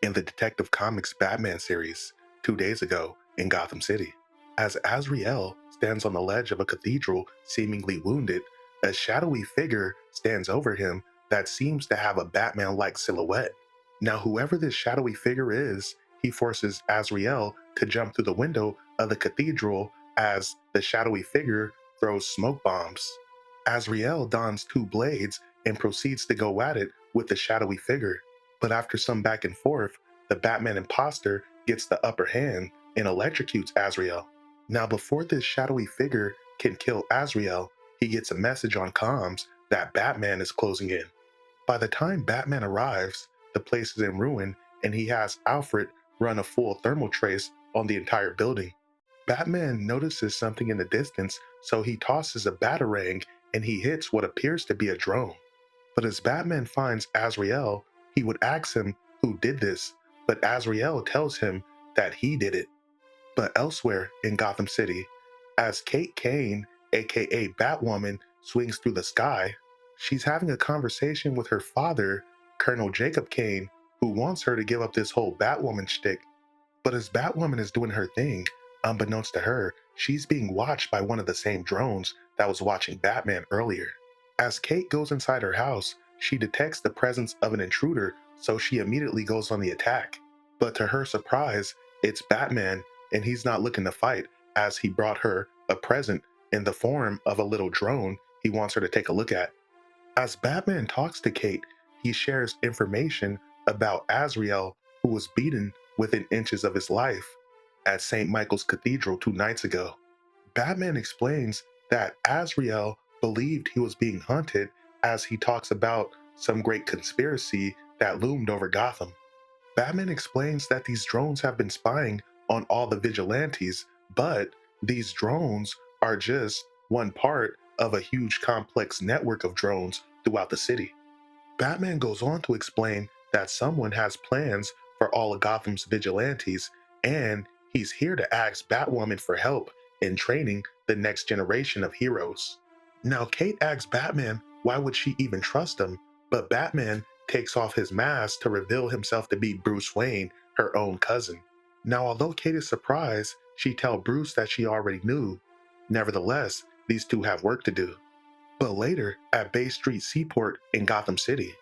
in the Detective Comics Batman series 2 days ago in Gotham City. As Azrael stands on the ledge of a cathedral, seemingly wounded, a shadowy figure stands over him that seems to have a Batman like silhouette. Now, whoever this shadowy figure is, he forces Azrael to jump through the window of the cathedral as the shadowy figure throws smoke bombs. Azrael dons two blades and proceeds to go at it with the shadowy figure. But after some back and forth, the Batman imposter gets the upper hand and electrocutes Azrael. Now, before this shadowy figure can kill Azrael, he gets a message on comms that Batman is closing in. By the time Batman arrives, the place is in ruin and he has Alfred run a full thermal trace on the entire building. Batman notices something in the distance, so he tosses a batarang and he hits what appears to be a drone. But as Batman finds Azrael, he would ask him who did this, but Azrael tells him that he did it. But elsewhere in Gotham City, as Kate Kane, aka Batwoman, swings through the sky, she's having a conversation with her father, Colonel Jacob Kane, who wants her to give up this whole Batwoman shtick. But as Batwoman is doing her thing, unbeknownst to her, she's being watched by one of the same drones that was watching Batman earlier. As Kate goes inside her house, she detects the presence of an intruder, so she immediately goes on the attack. But to her surprise, it's Batman, and he's not looking to fight, as he brought her a present in the form of a little drone he wants her to take a look at. As Batman talks to Kate, he shares information about Azrael, who was beaten within inches of his life at St. Michael's Cathedral 2 nights ago. Batman explains that Azrael believed he was being hunted as he talks about some great conspiracy that loomed over Gotham. Batman explains that these drones have been spying on all the vigilantes, but these drones are just one part of a huge complex network of drones throughout the city. Batman goes on to explain that someone has plans for all of Gotham's vigilantes, and he's here to ask Batwoman for help in training the next generation of heroes. Now, Kate asks Batman why would she even trust him, but Batman takes off his mask to reveal himself to be Bruce Wayne, her own cousin. Now, although Kate is surprised, she tells Bruce that she already knew. Nevertheless, these two have work to do. But later, at Bay Street Seaport in Gotham City,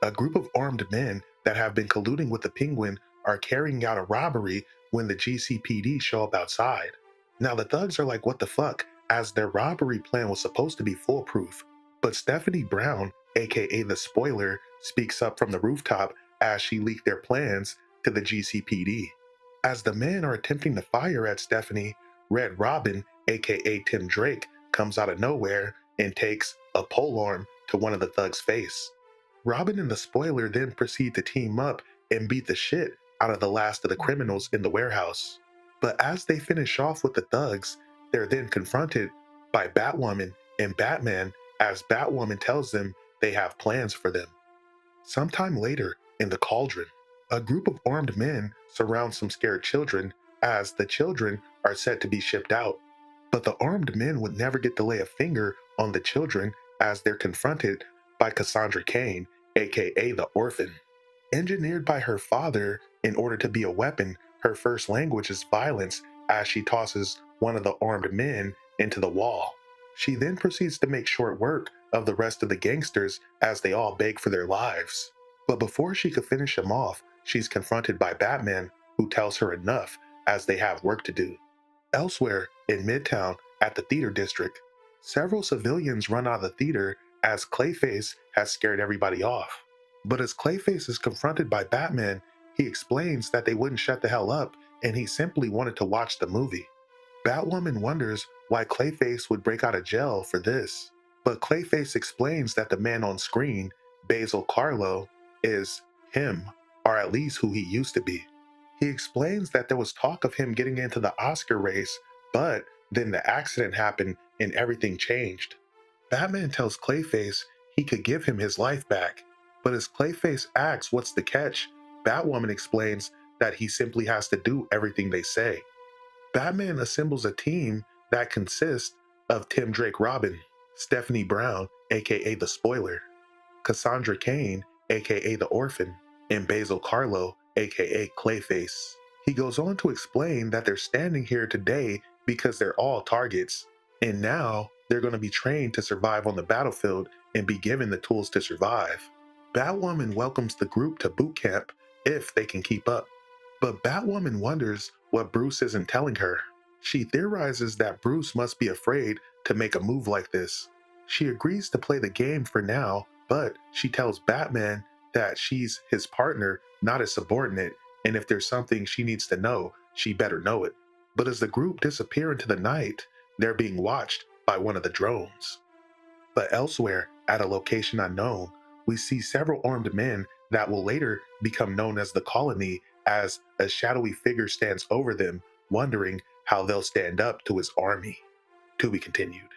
a group of armed men that have been colluding with the Penguin are carrying out a robbery when the GCPD show up outside. Now, the thugs are like, what the fuck, as their robbery plan was supposed to be foolproof. But Stephanie Brown, aka the Spoiler, speaks up from the rooftop as she leaked their plans to the GCPD. As the men are attempting to fire at Stephanie, Red Robin, aka Tim Drake, comes out of nowhere and takes a polearm to one of the thugs' face. Robin and the Spoiler then proceed to team up and beat the shit out of the last of the criminals in the warehouse. But as they finish off with the thugs, they're then confronted by Batwoman and Batman as Batwoman tells them they have plans for them. Sometime later, in the cauldron, a group of armed men surround some scared children as the children are set to be shipped out. But the armed men would never get to lay a finger on the children as they're confronted by Cassandra Cain, aka the Orphan. Engineered by her father in order to be a weapon, her first language is violence as she tosses one of the armed men into the wall. She then proceeds to make short work of the rest of the gangsters as they all beg for their lives. But before she could finish them off, she's confronted by Batman, who tells her enough as they have work to do. Elsewhere in Midtown at the theater district, several civilians run out of the theater as Clayface has scared everybody off. But as Clayface is confronted by Batman, he explains that they wouldn't shut the hell up and he simply wanted to watch the movie. Batwoman wonders why Clayface would break out of jail for this, but Clayface explains that the man on screen, Basil Carlo, is him, or at least who he used to be. He explains that there was talk of him getting into the Oscar race, but then the accident happened and everything changed. Batman tells Clayface he could give him his life back, but as Clayface asks what's the catch, Batwoman explains that he simply has to do everything they say. Batman assembles a team that consists of Tim Drake Robin, Stephanie Brown, aka the Spoiler, Cassandra Cain, aka the Orphan, and Basil Carlo, aka Clayface. He goes on to explain that they're standing here today because they're all targets, and now they're going to be trained to survive on the battlefield and be given the tools to survive. Batwoman welcomes the group to boot camp if they can keep up. But Batwoman wonders what Bruce isn't telling her. She theorizes that Bruce must be afraid to make a move like this. She agrees to play the game for now, but she tells Batman that she's his partner, not his subordinate, and if there's something she needs to know, she better know it. But as the group disappear into the night, they're being watched by one of the drones. But elsewhere, at a location unknown, we see several armed men that will later become known as the Colony, as a shadowy figure stands over them, wondering how they'll stand up to his army. To be continued.